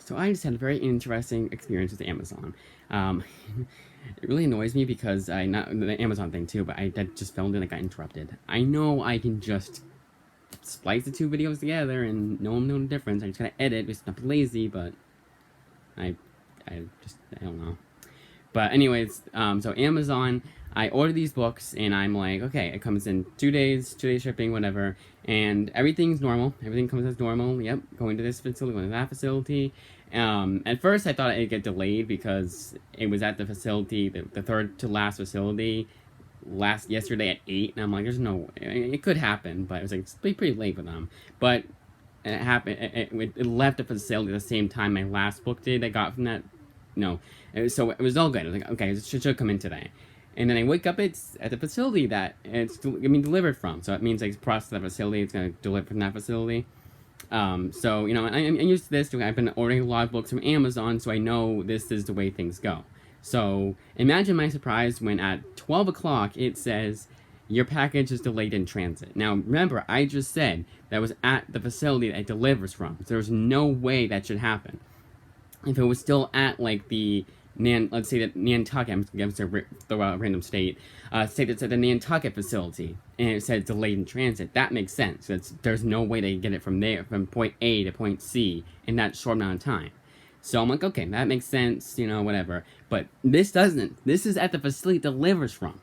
So I just had a very interesting experience with Amazon. Um, it really annoys me because not the Amazon thing too, but I just filmed it and I got interrupted. I know I can just splice the two videos together and no one know the difference. I just gotta edit. It's not lazy, but I, I don't know. But anyways, so Amazon, I ordered these books and I'm like, okay, it comes in 2 days, 2 days shipping, whatever, and everything's normal. Everything comes as normal. Yep, going to this facility, going to that facility. At first, I thought it'd get delayed because it was at the facility, the third to last facility, yesterday at 8, and I'm like, there's no, it could happen, but it was like it's pretty late for them. But it happened. It left the facility at the same time my last book did. I got from that. No, so it was all good. I was like, okay, it should come in today. And then I wake up, it's at the facility that it's being delivered from. So it means like it's processed at that facility, it's going to deliver from that facility. So, you know, I'm used to this. I've been ordering a lot of books from Amazon, so I know this is the way things go. So imagine my surprise when at 12 o'clock it says, your package is delayed in transit. Now, remember, I just said that was at the facility that it delivers from. So there's no way that should happen. If it was still at, like, let's say that Nantucket, I'm going to throw out a random state, say that's at the Nantucket facility, and it said delayed in transit, that makes sense. There's no way they get it from there, from point A to point C, in that short amount of time. So I'm like, okay, that makes sense, you know, whatever. But this doesn't. This is at the facility it delivers from.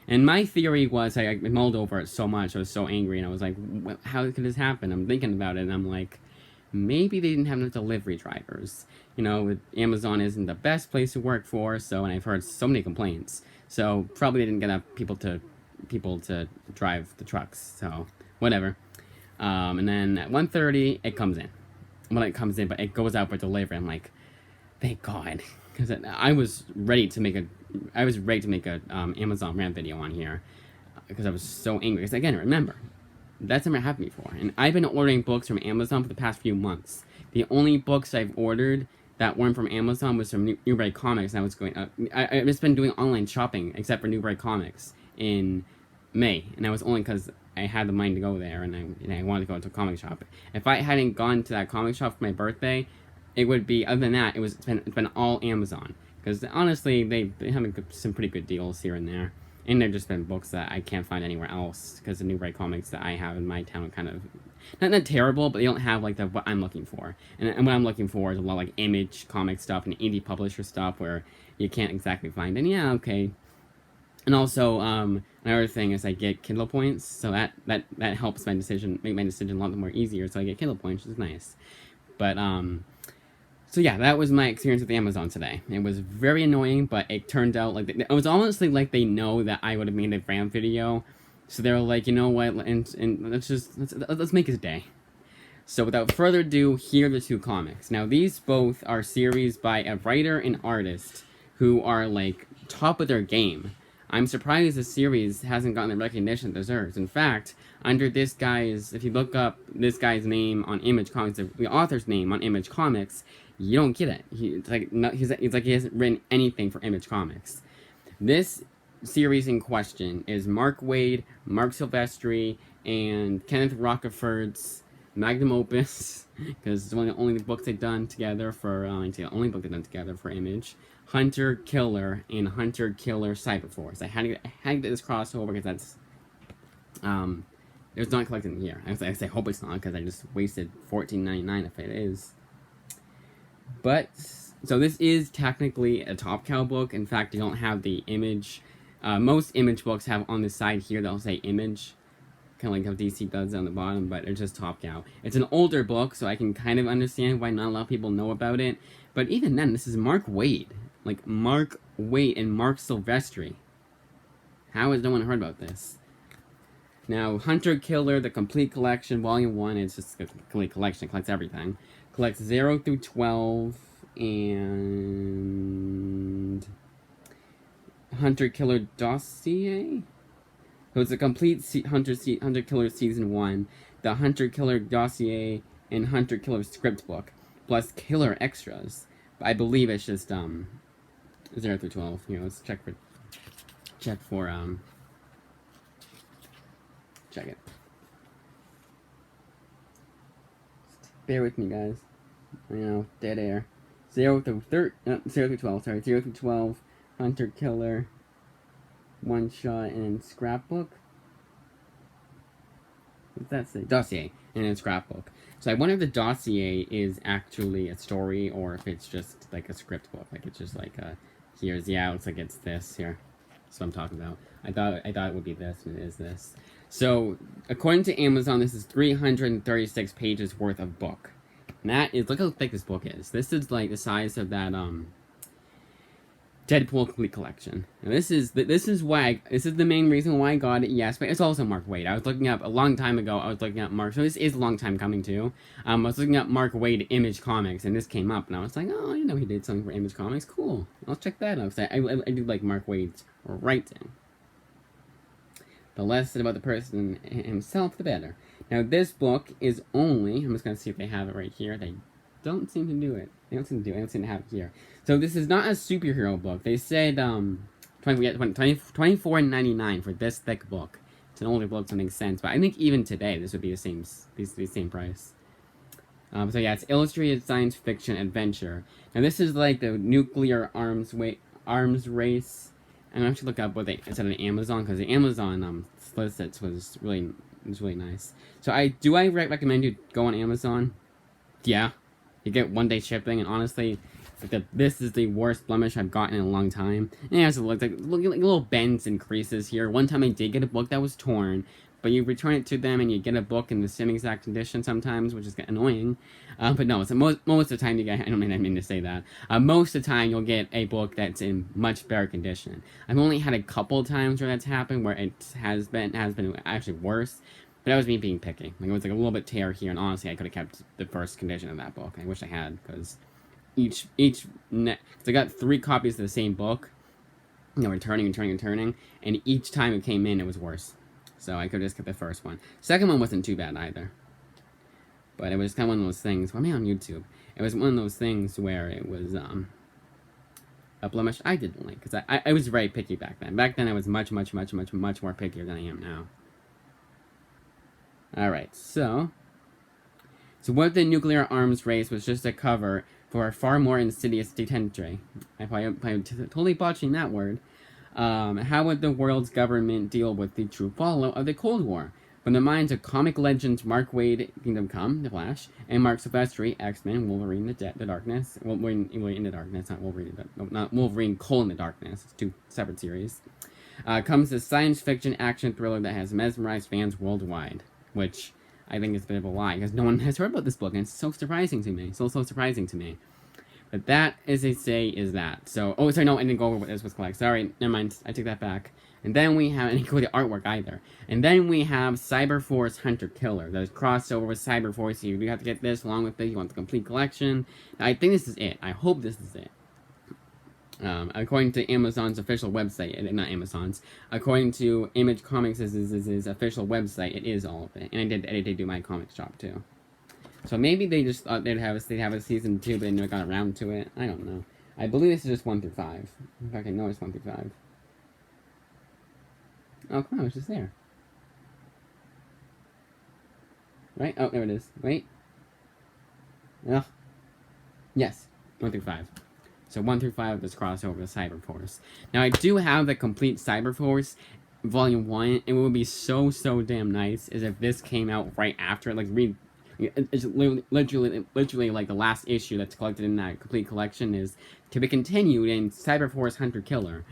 And my theory was, I mulled over it so much, I was so angry, and I was like, how could this happen? I'm thinking about it, and I'm like, maybe they didn't have enough delivery drivers. You know, Amazon isn't the best place to work for, so, and I've heard so many complaints. So, probably they didn't get enough people to drive the trucks, so, whatever. And then at 1:30, it comes in. When it comes in, but it goes out for delivery. I'm like, thank God. Because I was ready to make a Amazon rant video on here because I was so angry. Because again, remember, that's never happened before, and I've been ordering books from Amazon for the past few months. The only books I've ordered that weren't from Amazon was from Newbury Comics. And I was going, I've just been doing online shopping except for Newbury Comics in May, and that was only because I had the money to go there, and I wanted to go to a comic shop. If I hadn't gone to that comic shop for my birthday, it would be, other than that, it's been all Amazon. Because honestly, they have some pretty good deals here and there. And they've just been books that I can't find anywhere else. Because the Newbury Comics that I have in my town are kind of, not terrible, but they don't have like what I'm looking for. And what I'm looking for is a lot of like Image comic stuff and indie publisher stuff where you can't exactly find. And yeah, okay. And also, another thing is I get Kindle points, so that helps make my decision a lot more easier. So I get Kindle points, which is nice. But so yeah, that was my experience with Amazon today. It was very annoying, but it turned out like it was honestly like they know that I would have made a rant video, so they're like, you know what, and let's make it a day. So without further ado, here are the two comics. Now these both are series by a writer and artist who are like top of their game. I'm surprised the series hasn't gotten the recognition it deserves. In fact, under this guy's, if you look up this guy's name on Image Comics, the author's name on Image Comics, you don't get it. It's like he hasn't written anything for Image Comics. This series in question is Mark Waid, Marc Silvestri, and Kenneth Rocaford's magnum opus, because it's one of the only books they've done together for, the only book they've done together for Image, Hunter Killer and Hunter Killer Cyberforce. I had to get this crossover because that's, it's not collected in here. I hope it's not, because I just wasted $14.99 if it is. But, so this is technically a Top Cow book. In fact, you don't have the Image, most Image books have on the side here, they'll say Image, kind of like how DC does on the bottom, but it's just Top Cow. It's an older book, so I can kind of understand why not a lot of people know about it. But even then, this is Mark Waid. Like, Mark Waid and Marc Silvestri. How has no one heard about this? Now, Hunter Killer, the Complete Collection, Volume 1, it's just a complete collection, it collects everything. Collects 0 through 12, and Hunter Killer Dossier? So it's a complete Hunter Killer Season 1, the Hunter Killer Dossier, and Hunter Killer Script Book, plus Killer Extras. But I believe it's just, 0 through 12. Here, let's check it. Bear with me, guys. Dead air. 0 through 12, sorry. 0 through 12, Hunter Killer, One Shot, and Scrapbook. What's that say? Dossier, and then Scrapbook. So I wonder if the dossier is actually a story, or if it's just like a script book. Like it's just like here's, yeah, it looks like it's this here. That's what I'm talking about. I thought it would be this, and it is this. So, according to Amazon, this is 336 pages worth of book. And that is, look how thick this book is. This is like the size of that, Deadpool Complete Collection. And this is the main reason why I got it, yes, but it's also Mark Waid. I was looking up, a long time ago, so this is a long time coming too. I was looking up Mark Waid Image Comics, and this came up, and I was like, oh, he did something for Image Comics, cool. I'll check that out. I do like Mark Waid's writing. The less about the person himself, the better. Now, this book is only, I'm just going to see if they have it right here. They don't seem to do it. They don't seem to have it here. So this is not a superhero book. They said $24.99 for this thick book. It's an older book, so it makes sense. But I think even today, this would be the same price. So yeah, it's illustrated science fiction adventure. Now this is like the nuclear arms race. And I have to look up what they said on Amazon, because the Amazon solicits was really nice. So I recommend you go on Amazon. Yeah, you get 1-day shipping, and honestly, this is the worst blemish I've gotten in a long time. And it has like little bends and creases here. One time I did get a book that was torn, but you return it to them and you get a book in the same exact condition sometimes, which is annoying. But no, so most of the time you get, I don't mean to say that. Most of the time you'll get a book that's in much better condition. I've only had a couple times where that's happened, where it has been actually worse. But that was me being picky. Like, it was like a little bit tear here, and honestly, I could have kept the first condition of that book. I wish I had, because so I got 3 copies of the same book, returning, and each time it came in, it was worse. So I could have just kept the first one. Second one wasn't too bad either. But it was kind of one of those things, well, on YouTube, it was one of those things where it was, a blemish I didn't like, because I was very picky back then. Back then, I was much more pickier than I am now. Alright, so what if the nuclear arms race was just a cover for a far more insidious detente? I'm totally botching that word. How would the world's government deal with the true fallout of the Cold War? From the minds of comic legends Mark Waid, Kingdom Come, The Flash, and Mark Silvestri, X-Men, Wolverine, The Darkness. Wolverine in the Darkness, not Wolverine, not Wolverine, in the Darkness. It's 2 separate series. Comes the science fiction action thriller that has mesmerized fans worldwide. Which I think is a bit of a lie, because no one has heard about this book, and it's so surprising to me. So surprising to me. But that, as they say, is that. So, I didn't go over what this was collect. Sorry, never mind, I take that back. And then we have, I didn't go with the artwork either. And then we have Cyberforce Hunter Killer. That is crossover with Cyberforce. You have to get this along with it. You want the complete collection. I think this is it. I hope this is it. According to Amazon's official website, not Amazon's, according to Image Comics' official website, it is all of it. And I did do my comic shop too. So maybe they just thought they'd have a season 2, but they never got around to it. I don't know. I believe this is just 1 through 5. In fact, I know it's 1 through 5. Oh, come on, it's just there. Right? Oh, there it is. Wait. Ugh. Yes, 1 through 5. So 1 through 5 of this crossover with Cyberforce. Now, I do have the complete Cyberforce Volume 1. It would be so damn nice as if this came out right after it. Like, it's literally like the last issue that's collected in that complete collection is to be continued in Cyberforce Hunter Killer.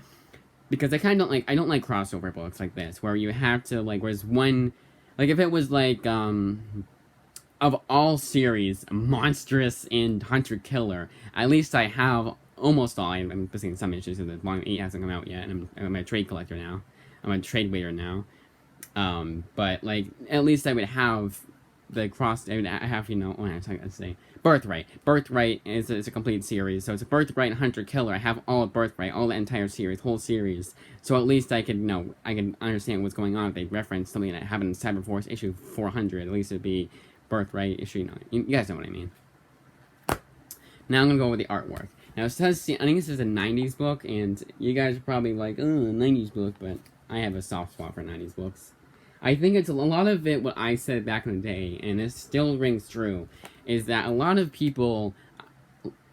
Because I don't like crossover books like this, where you have to, like, whereas one, like, if it was like, of all series, Monstrous and Hunter Killer, at least I have almost all. I'm missing some issues because Volume 8 hasn't come out yet, and I'm a trade collector now. I'm a trade waiter now. But, like, at least I would have the cross, I would have, what am I trying to say? Birthright. Birthright is a complete series, so it's a Birthright and Hunter Killer. I have all of Birthright, all the entire series, whole series. So at least I could, I can understand what's going on if they reference something that happened in Cyberforce issue 400. At least it'd be Birthright issue 9. You guys know what I mean. Now I'm gonna go with the artwork. Now it says, I think this is a 90s book, and you guys are probably like, oh, 90s book, but I have a soft spot for 90s books. I think it's a lot of it what I said back in the day, and it still rings true. is that a lot of people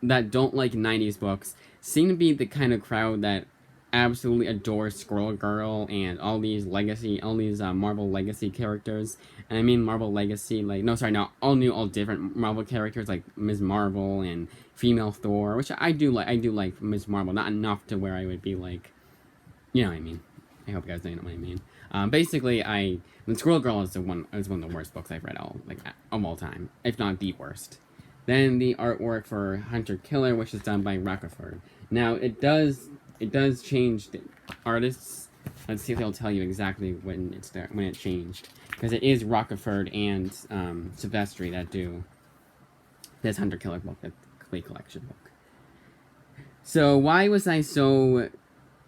that don't like 90s books seem to be the kind of crowd that absolutely adores Squirrel Girl and all these Marvel Legacy characters. And I mean Marvel Legacy, like, no, sorry, no, all new, all different Marvel characters, like Ms. Marvel and Female Thor, which I do like Ms. Marvel, not enough to where I would be like, you know what I mean. I hope you guys know what I mean. Basically, the Squirrel Girl is one of the worst books I've read of all time, if not the worst. Then the artwork for Hunter Killer, which is done by Rockefeller. Now it does change the artists. Let's see if they'll tell you exactly when it changed, because it is Rockefeller and Silvestri that do this Hunter Killer book, the complete collection book. So why was I so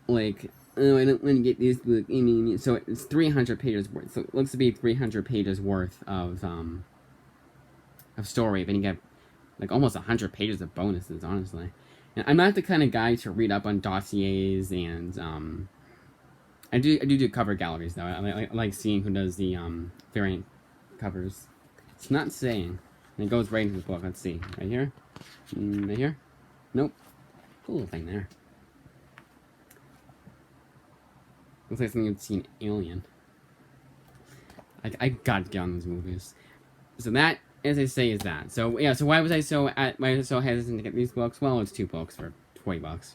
like, oh, I don't want to get this book? I mean, so it's 300 pages worth. So it looks to be 300 pages worth of story. Then you get like almost 100 pages of bonuses, honestly. And I'm not the kind of guy to read up on dossiers, and I do cover galleries though. I like seeing who does the variant covers. It's not saying. And it goes right into the book. Let's see. Right here? Right here? Nope. Cool little thing there. Looks like something you'd see an Alien. I gotta get on those movies. So that, as I say, is that. So yeah, so why was I so hesitant to get these books? Well, it's 2 books for $20.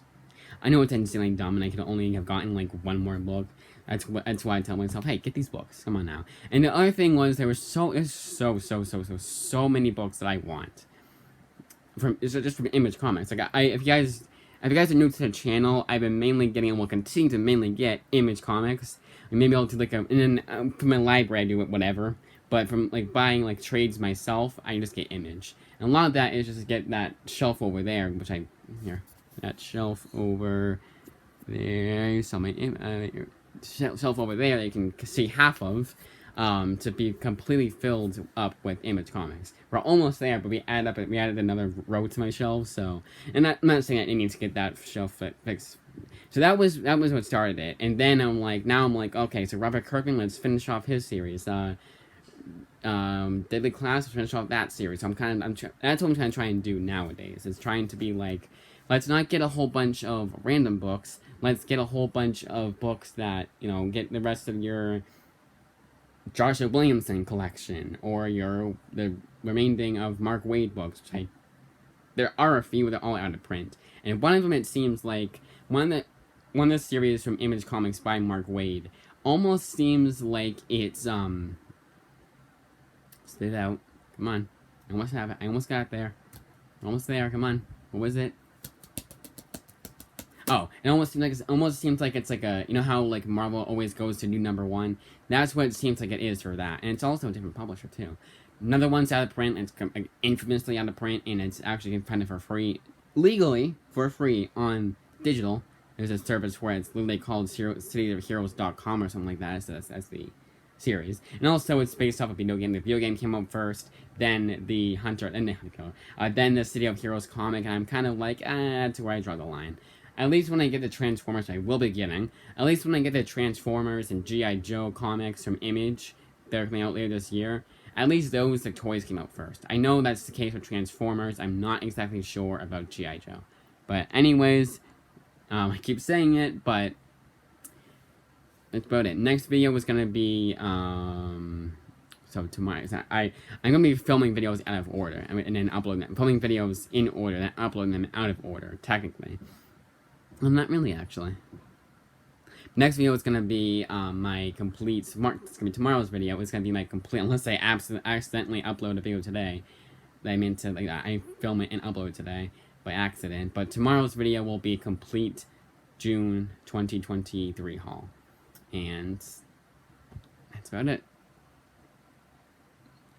I know it's insanely dumb, and I could only have gotten like 1 more book. That's why I tell myself, hey, get these books. Come on now. And the other thing was there's so many books that I want just from Image Comics. Like if you guys are new to the channel, I've been mainly getting and will continue to mainly get Image Comics. And maybe I'll do like and then from my library I do it whatever. But from like buying like trades myself, I just get Image. And a lot of that is just to get that shelf over there, which that shelf over there. You saw my shelf over there that you can see half of, to be completely filled up with Image Comics. We're almost there, but we added another row to my shelf. So, and I'm not saying that I need to get that shelf fixed. So that was what started it. And then I'm like, okay, so Robert Kirkman, let's finish off his series. Deadly Class, finish off that series. So that's what I'm trying to try and do nowadays. Is trying to be like, let's not get a whole bunch of random books. Let's get a whole bunch of books that, get the rest of your Joshua Williamson collection, or the remaining of Mark Waid books, which there are a few that are all out of print. And one of them, it seems like, one of the series from Image Comics by Mark Waid almost seems like it's, spit it out. Come on. I almost have it. I almost got it there. Almost there. Come on. What was it? Oh, it almost seems like it's like a, how like Marvel always goes to new #1. That's what it seems like it is for that, and it's also a different publisher too. Another one's out of print. It's infamously out of print, and it's actually you can find it for free, legally for free on digital. There's a service where it's literally called cityofheroes.com or something like that. So that's the series, and also it's based off a video game. The video game came out first, then the Hunter, then the City of Heroes comic, and I'm kind of like, that's where I draw the line. At least when I get the Transformers, I will be getting. At least when I get the Transformers and G.I. Joe comics from Image, they're coming out later this year. At least the toys came out first. I know that's the case with Transformers. I'm not exactly sure about G.I. Joe. But anyways, I keep saying it, but that's about it. Next video was going to be, so tomorrow, I'm going to be filming videos out of order, and then uploading them. Filming videos in order, then uploading them out of order, technically. Well, not really, actually. Next video is going to be my complete, it's going to be tomorrow's video, it's going to be my complete, unless I accidentally upload a video today, that I meant to, like, I film it and upload it today by accident, but tomorrow's video will be complete June 2023 haul, and that's about it.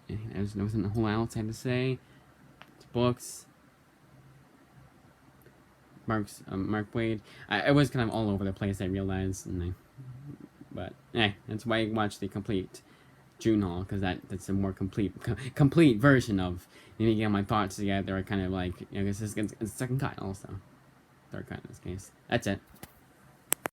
There wasn't a whole lot else I had to say. It's books. Mark Waid. I was kind of all over the place, I realized, but that's why I watched the complete June haul, because that's a more complete version of, get my thoughts together. I kind of like, I guess it's second cut also, third cut in this case. That's it.